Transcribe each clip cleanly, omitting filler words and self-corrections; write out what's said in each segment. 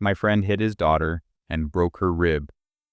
My friend hit his daughter and broke her rib,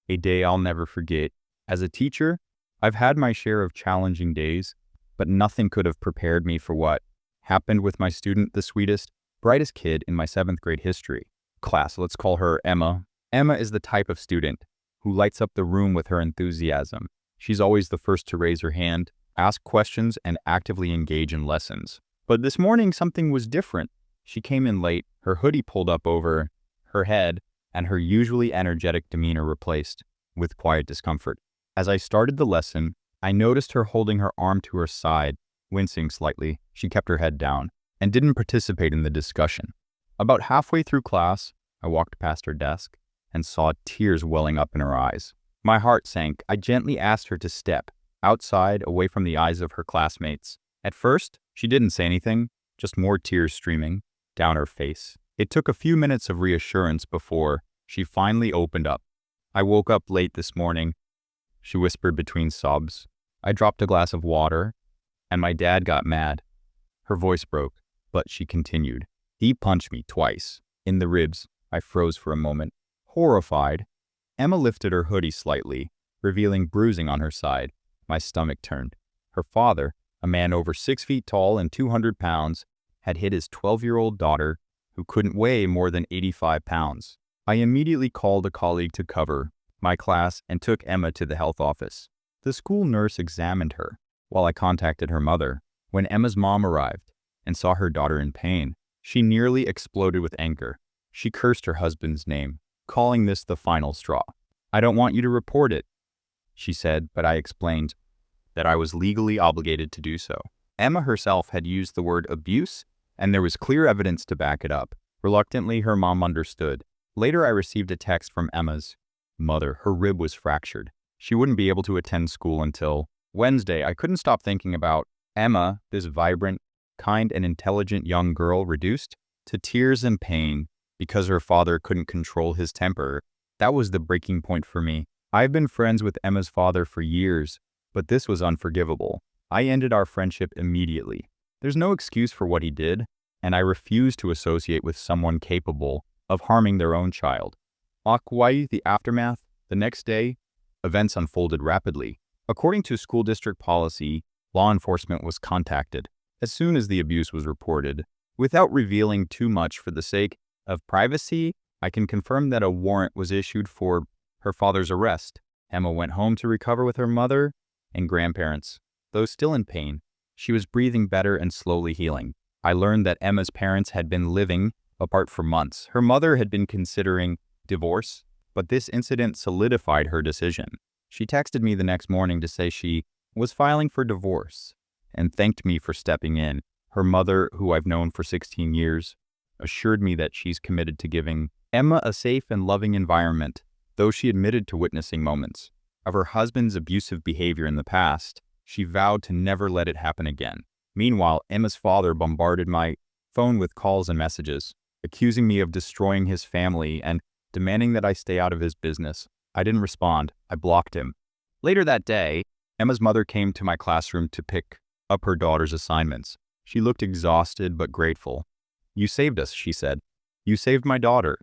a day I'll never forget. As a teacher, I've had my share of challenging days, but nothing could have prepared me for what happened with my student, the sweetest, brightest kid in my 7th grade history class. Let's call her Emma. Emma is the type of student who lights up the room with her enthusiasm. She's always the first to raise her hand, ask questions, and actively engage in lessons. But this morning, something was different. She came in late, her hoodie pulled up over her head, and her usually energetic demeanor replaced with quiet discomfort. As I started the lesson, I noticed her holding her arm to her side, wincing slightly. She kept her head down and didn't participate in the discussion. About halfway through class, I walked past her desk and saw tears welling up in her eyes. My heart sank. I gently asked her to step outside, away from the eyes of her classmates. At first, she didn't say anything, just more tears streaming down her face. It took a few minutes of reassurance before she finally opened up. "I woke up late this morning," she whispered between sobs. "I dropped a glass of water, and my dad got mad." Her voice broke, but she continued. "He punched me twice in the ribs." I froze for a moment. Horrified, Emma lifted her hoodie slightly, revealing bruising on her side. My stomach turned. Her father, a man over 6 feet tall and 200 pounds, had hit his 12-year-old daughter, who couldn't weigh more than 85 pounds. I immediately called a colleague to cover my class and took Emma to the health office. The school nurse examined her, while I contacted her mother. When Emma's mom arrived and saw her daughter in pain, she nearly exploded with anger. She cursed her husband's name, calling this the final straw. "I don't want you to report it," she said, but I explained that I was legally obligated to do so. Emma herself had used the word abuse, and there was clear evidence to back it up. Reluctantly, her mom understood. Later, I received a text from Emma's mother. Her rib was fractured. She wouldn't be able to attend school until Wednesday. I couldn't stop thinking about Emma, this vibrant, kind, and intelligent young girl reduced to tears and pain because her father couldn't control his temper. That was the breaking point for me. I've been friends with Emma's father for years, but this was unforgivable. I ended our friendship immediately. There's no excuse for what he did, and I refuse to associate with someone capable of harming their own child. Kauai, the aftermath. The next day, events unfolded rapidly. According to school district policy, law enforcement was contacted as soon as the abuse was reported. Without revealing too much for the sake of privacy, I can confirm that a warrant was issued for her father's arrest. Emma went home to recover with her mother and grandparents. Though still in pain, she was breathing better and slowly healing. I learned that Emma's parents had been living apart for months. Her mother had been considering divorce, but this incident solidified her decision. She texted me the next morning to say she was filing for divorce and thanked me for stepping in. Her mother, who I've known for 16 years, assured me that she's committed to giving Emma a safe and loving environment, though she admitted to witnessing moments of her husband's abusive behavior in the past. She vowed to never let it happen again. Meanwhile, Emma's father bombarded my phone with calls and messages, accusing me of destroying his family and demanding that I stay out of his business. I didn't respond. I blocked him. Later that day, Emma's mother came to my classroom to pick up her daughter's assignments. She looked exhausted but grateful. "You saved us," she said. "You saved my daughter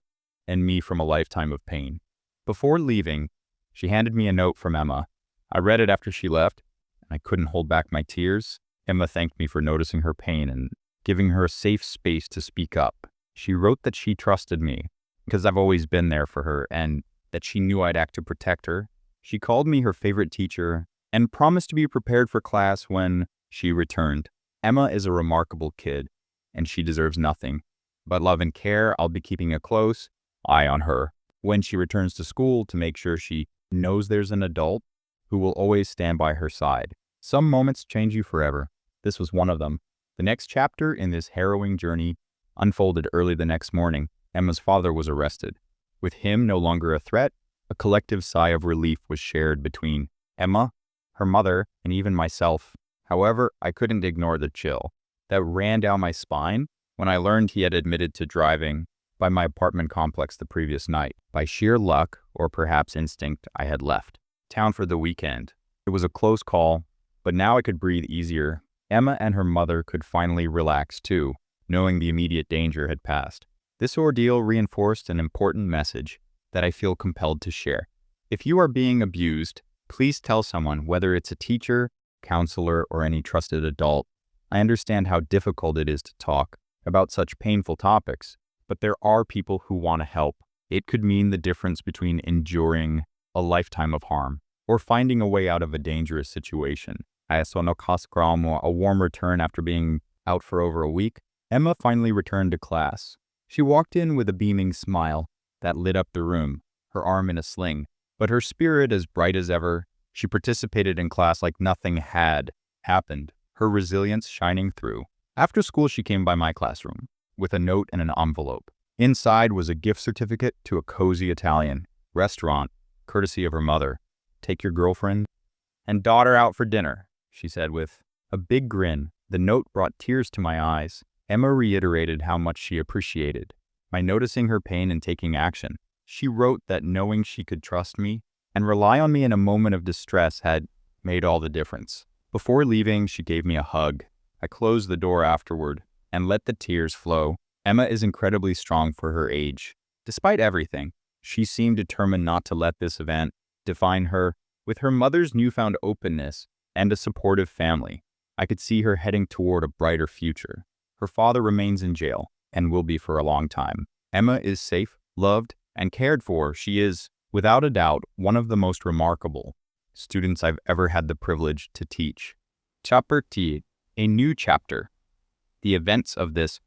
and me from a lifetime of pain." Before leaving, she handed me a note from Emma. I read it after she left, and I couldn't hold back my tears. Emma thanked me for noticing her pain and giving her a safe space to speak up. She wrote that she trusted me because I've always been there for her and that she knew I'd act to protect her. She called me her favorite teacher and promised to be prepared for class when she returned. Emma is a remarkable kid, and she deserves nothing but love and care. I'll be keeping a close eye on her when she returns to school to make sure she knows there's an adult who will always stand by her side. Some moments change you forever. This was one of them. The next chapter in this harrowing journey unfolded early the next morning. Emma's father was arrested. With him no longer a threat, a collective sigh of relief was shared between Emma, her mother, and even myself. However, I couldn't ignore the chill that ran down my spine when I learned he had admitted to driving by my apartment complex the previous night. By sheer luck, or perhaps instinct, I had left town for the weekend. It was a close call, but now I could breathe easier. Emma and her mother could finally relax too, knowing the immediate danger had passed. This ordeal reinforced an important message that I feel compelled to share. If you are being abused, please tell someone, whether it's a teacher, counselor, or any trusted adult. I understand how difficult it is to talk about such painful topics, but there are people who want to help. It could mean the difference between enduring a lifetime of harm or finding a way out of a dangerous situation. A warm return after being out for over a week. Emma finally returned to class. She walked in with a beaming smile that lit up the room, her arm in a sling, but her spirit as bright as ever. She participated in class like nothing had happened, her resilience shining through. After school, she came by my classroom with a note and an envelope. Inside was a gift certificate to a cozy Italian restaurant, courtesy of her mother. "Take your girlfriend and daughter out for dinner," she said with a big grin. The note brought tears to my eyes. Emma reiterated how much she appreciated my noticing her pain and taking action. She wrote that knowing she could trust me and rely on me in a moment of distress had made all the difference. Before leaving, she gave me a hug. I closed the door afterward and let the tears flow. Emma is incredibly strong for her age. Despite everything, she seemed determined not to let this event define her. With her mother's newfound openness and a supportive family, I could see her heading toward a brighter future. Her father remains in jail and will be for a long time. Emma is safe, loved, and cared for. She is, without a doubt, one of the most remarkable students I've ever had the privilege to teach. Chapter T, a new chapter. The events of this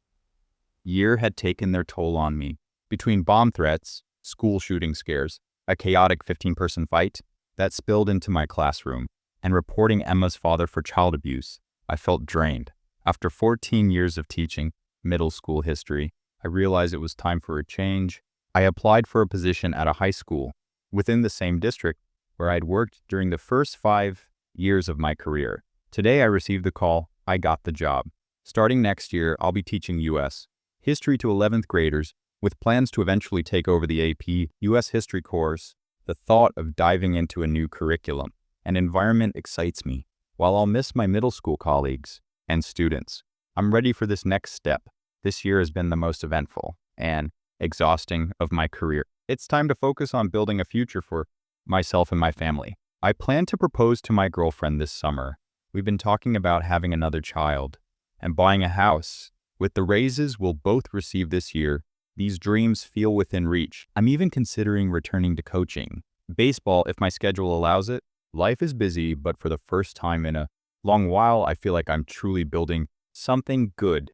year had taken their toll on me. Between bomb threats, school shooting scares, a chaotic 15-person fight that spilled into my classroom, and reporting Emma's father for child abuse, I felt drained. After 14 years of teaching middle school history, I realized it was time for a change. I applied for a position at a high school within the same district where I'd worked during the first 5 years of my career. Today I received the call. I got the job. Starting next year, I'll be teaching U.S. history to 11th graders with plans to eventually take over the AP U.S. history course. The thought of diving into a new curriculum and environment excites me. While I'll miss my middle school colleagues and students, I'm ready for this next step. This year has been the most eventful and exhausting of my career. It's time to focus on building a future for myself and my family. I plan to propose to my girlfriend this summer. We've been talking about having another child and buying a house. With the raises we'll both receive this year, these dreams feel within reach. I'm even considering returning to coaching baseball if my schedule allows it. Life is busy, but for the first time in a long while, I feel like I'm truly building something good